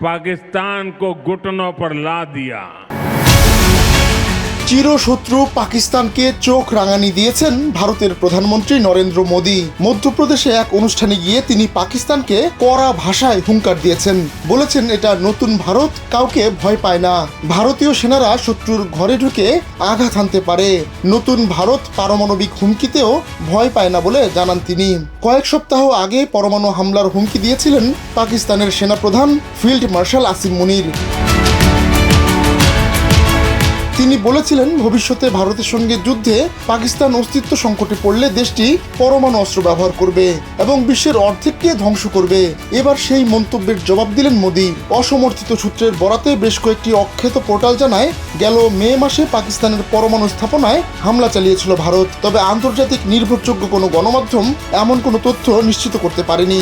पाकिस्तान को घुटनों पर ला दिया। চিরশত্রু পাকিস্তানকে চোখ রাঙানি দিয়েছেন ভারতের প্রধানমন্ত্রী নরেন্দ্র মোদী। মধ্যপ্রদেশে এক অনুষ্ঠানে গিয়ে তিনি পাকিস্তানকে কড়া ভাষায় হুঙ্কার দিয়েছেন। বলেছেন, এটা নতুন ভারত কাউকে ভয় পায় না। ভারতীয় সেনারা শত্রুর ঘরে ঢুকে আঘাত হানতে পারে। নতুন ভারত পারমাণবিক হুমকিতেও ভয় পায় না বলে জানান তিনি। কয়েক সপ্তাহ আগে পরমাণু হামলার হুমকি দিয়েছিলেন পাকিস্তানের সেনাপ্রধান ফিল্ড মার্শাল আসিম মুনির। তিনি বলেছিলেন, ভবিষ্যতে ভারতের সঙ্গে যুদ্ধে পাকিস্তান অস্তিত্ব সংকটে পড়লে দেশটি পরমাণু অস্ত্র ব্যবহার করবে এবং বিশ্বের অর্ধেককে ধ্বংস করবে। এবার সেই মন্তব্যের জবাব দিলেন মোদী। অসমর্থিত সূত্রের বরাতে বেশ কয়েকটি অখ্যাত পোর্টাল জানায়, গেল মে মাসে পাকিস্তানের পরমাণু স্থাপনায় হামলা চালিয়েছিল ভারত। তবে আন্তর্জাতিক নির্ভরযোগ্য কোনো গণমাধ্যম এমন কোনো তথ্য নিশ্চিত করতে পারেনি।